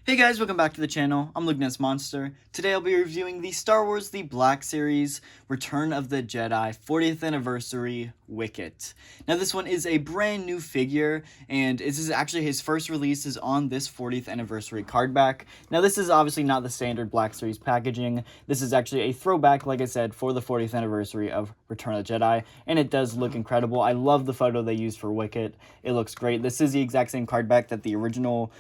Hey guys, welcome back to the channel. I'm Lugness Monster. Today I'll be reviewing the Star Wars The Black Series Return of the Jedi 40th Anniversary Wicket. Now this one is a brand new figure, and this is actually his first release is on this 40th Anniversary card back. Now this is obviously not the standard Black Series packaging. This is actually a throwback, like I said, for the 40th Anniversary of Return of the Jedi, and it does look incredible. I love the photo they used for Wicket. It looks great. This is the exact same card back that the original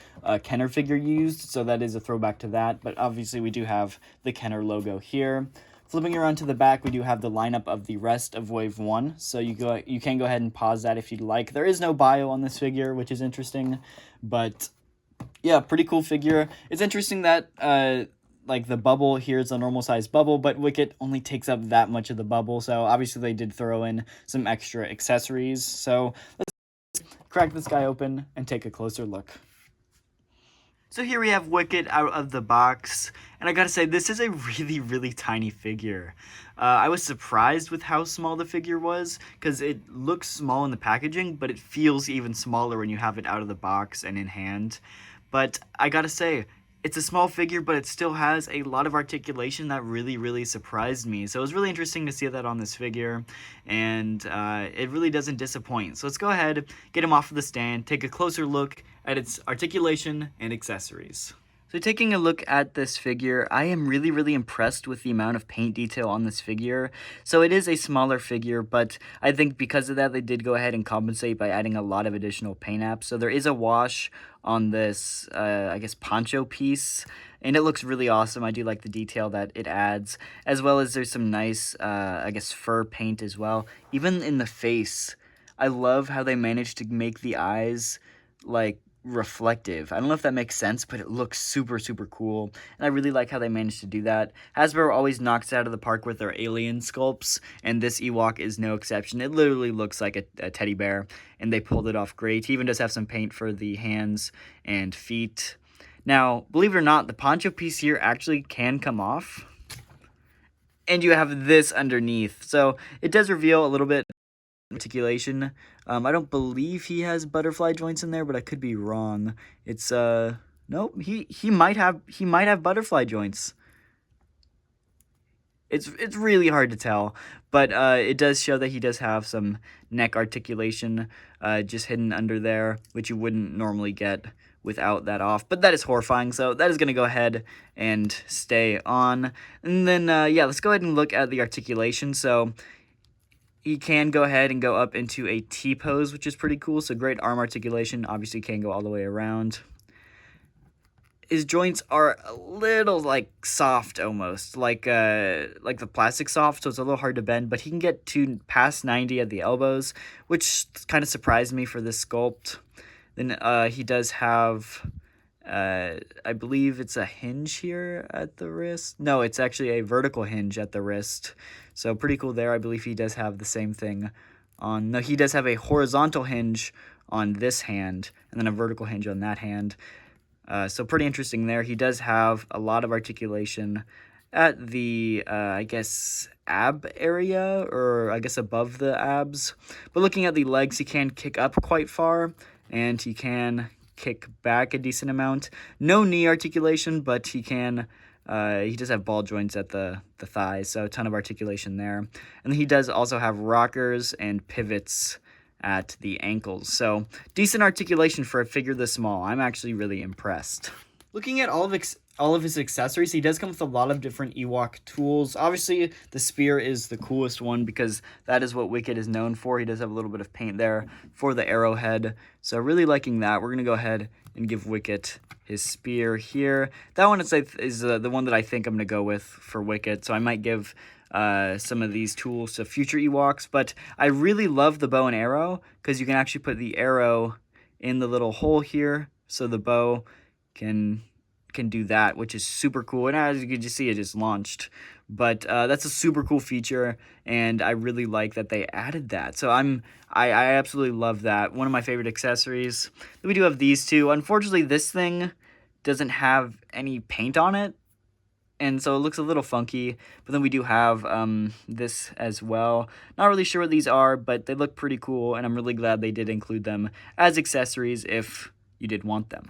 Kenner figure used, so that is a throwback to that, but obviously we do have the Kenner logo here. Flipping around to the back, we do have the lineup of the rest of Wave 1, so you can go ahead and pause that if you'd like. There is no bio on this figure, which is interesting, but yeah, pretty cool figure. It's interesting that like the bubble here is a normal size bubble, but Wicket only takes up that much of the bubble, so obviously they did throw in some extra accessories. So let's crack this guy open and take a closer look. So here we have Wicket out of the box, and I gotta say, this is a really tiny figure. I was surprised with how small the figure was, because it looks small in the packaging, but it feels even smaller when you have it out of the box and in hand. But I gotta say, it's a small figure, but it still has a lot of articulation that really surprised me. So it was really interesting to see that on this figure, and it really doesn't disappoint. So let's go ahead, get him off of the stand, take a closer look at its articulation and accessories. So taking a look at this figure, I am really impressed with the amount of paint detail on this figure. So it is a smaller figure, but I think because of that, they did go ahead and compensate by adding a lot of additional paint apps. So there is a wash on this, I guess, poncho piece, and it looks really awesome. I do like the detail that it adds, as well as there's some nice, I guess, fur paint as well. Even in the face, I love how they managed to make the eyes, like, reflective. I don't know if that makes sense, but it looks super cool, and I really like how they managed to do that. Hasbro always knocks it out of the park with their alien sculpts, and this Ewok is no exception. It literally looks like a teddy bear, and they pulled it off great. He even does have some paint for the hands and feet. Now, believe it or not, the poncho piece here actually can come off, and you have this underneath, so it does reveal a little bit articulation. I don't believe he has butterfly joints in there, but I could be wrong. It's nope, he might have butterfly joints. It's really hard to tell, but it does show that he does have some neck articulation just hidden under there, which you wouldn't normally get without that off, but that is horrifying, so that is going to go ahead and stay on. And then yeah, let's go ahead and look at the articulation. So he can go ahead and go up into a T-pose, which is pretty cool. So great arm articulation. Obviously can go all the way around. His joints are a little, like, soft almost, like the plastic soft, so it's a little hard to bend, but he can get to past 90 at the elbows, which kind of surprised me for this sculpt. Then he does have, I believe it's a hinge here at the wrist. No, it's actually a vertical hinge at the wrist. So pretty cool there. I believe he does have the same thing on... No, he does have a horizontal hinge on this hand, and then a vertical hinge on that hand. So pretty interesting there. He does have a lot of articulation at the, I guess, ab area, or I guess above the abs. But looking at the legs, he can kick up quite far, and he can kick back a decent amount. No knee articulation, but he can... he does have ball joints at the thighs, so a ton of articulation there. And he does also have rockers and pivots at the ankles. So decent articulation for a figure this small. I'm actually really impressed. Looking at all of his accessories, he does come with a lot of different Ewok tools. Obviously, the spear is the coolest one because that is what Wicket is known for. He does have a little bit of paint there for the arrowhead. So really liking that. We're going to go ahead and give Wicket his spear here. That one is the one that I think I'm going to go with for Wicket. So I might give some of these tools to future Ewoks. But I really love the bow and arrow because you can actually put the arrow in the little hole here. So the bow can do that, which is super cool. And as you can just see, it just launched. But that's a super cool feature, and I really like that they added that. So I absolutely love that. One of my favorite accessories. We do have these two. Unfortunately, this thing doesn't have any paint on it, and so it looks a little funky. But then we do have this as well. Not really sure what these are, but they look pretty cool, and I'm really glad they did include them as accessories if you did want them.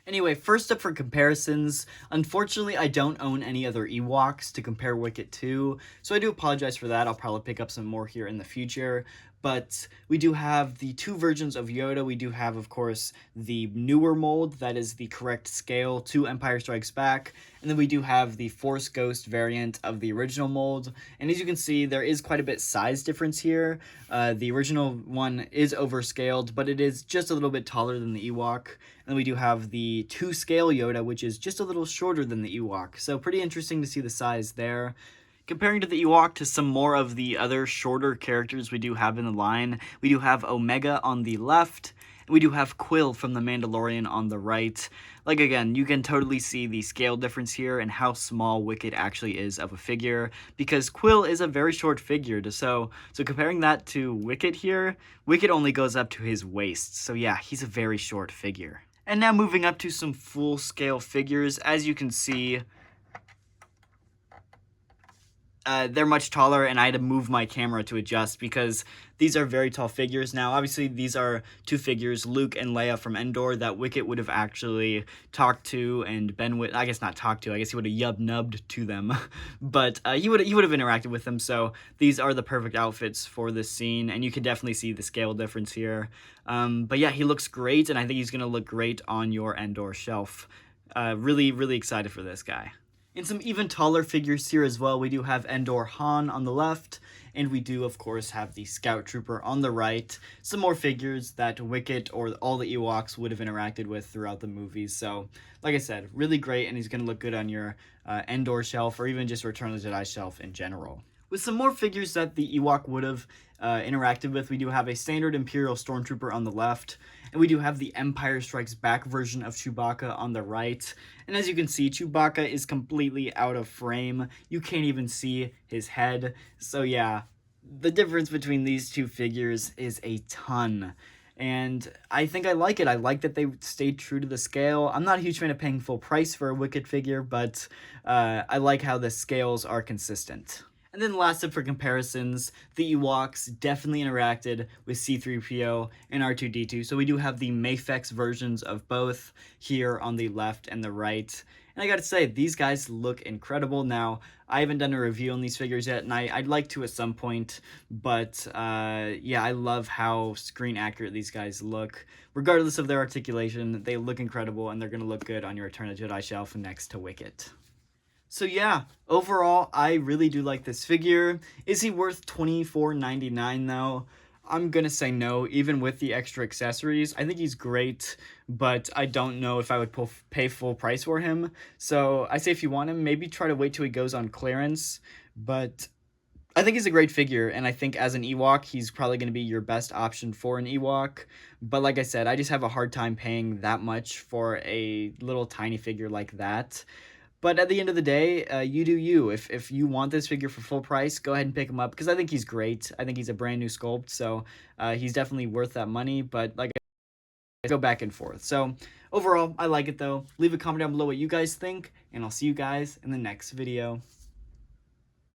Anyway, first up for comparisons, unfortunately I don't own any other Ewoks to compare Wicket to, so I do apologize for that. I'll probably pick up some more here in the future, but we do have the two versions of Yoda. We do have, of course, the newer mold that is the correct scale to Empire Strikes Back, and then we do have the Force Ghost variant of the original mold, and as you can see, there is quite a bit size difference here. The original one is overscaled, but it is just a little bit taller than the Ewok. And then we do have the 2-scale Yoda, which is just a little shorter than the Ewok. So pretty interesting to see the size there. Comparing to the Ewok to some more of the other shorter characters we do have in the line, we do have Omega on the left, and we do have Quill from The Mandalorian on the right. Like, again, you can totally see the scale difference here and how small Wicket actually is of a figure, because Quill is a very short figure. So comparing that to Wicket here, Wicket only goes up to his waist. So yeah, he's a very short figure. And now moving up to some full-scale figures, as you can see, they're much taller, and I had to move my camera to adjust because these are very tall figures. Now, obviously, these are two figures, Luke and Leia from Endor, that Wicket would have actually talked to and been with. I guess not talked to. I guess he would have yub-nubbed to them, but he would have interacted with them. So these are the perfect outfits for this scene, and you can definitely see the scale difference here. But yeah, he looks great, and I think he's gonna look great on your Endor shelf. Really, really excited for this guy. In some even taller figures here as well, we do have Endor Han on the left, and we do, of course, have the Scout Trooper on the right. Some more figures that Wicket or all the Ewoks would have interacted with throughout the movies. So, like I said, really great, and he's going to look good on your Endor shelf or even just Return of the Jedi shelf in general. With some more figures that the Ewok would have interacted with, we do have a standard Imperial Stormtrooper on the left, and we do have the Empire Strikes Back version of Chewbacca on the right. And as you can see, Chewbacca is completely out of frame. You can't even see his head. So yeah, the difference between these two figures is a ton. And I think I like it. I like that they stayed true to the scale. I'm not a huge fan of paying full price for a Wicket figure, but I like how the scales are consistent. And then last up for comparisons, the Ewoks definitely interacted with C-3PO and R2-D2. So we do have the Mafex versions of both here on the left and the right. And I gotta say, these guys look incredible. Now, I haven't done a review on these figures yet, and I'd like to at some point. But yeah, I love how screen accurate these guys look. Regardless of their articulation, they look incredible, and they're gonna look good on your Return of the Jedi shelf next to Wicket. So yeah, overall, I really do like this figure. Is he worth $24.99 though? I'm gonna say no, even with the extra accessories. I think he's great, but I don't know if I would pay full price for him. So I say if you want him, maybe try to wait till he goes on clearance. But I think he's a great figure, and I think as an Ewok, he's probably going to be your best option for an Ewok. But like I said, I just have a hard time paying that much for a little tiny figure like that. But at the end of the day, you do you. If you want this figure for full price, go ahead and pick him up, because I think he's great. I think he's a brand new sculpt, so he's definitely worth that money. But like I go back and forth. So overall, I like it though. Leave a comment down below what you guys think, and I'll see you guys in the next video.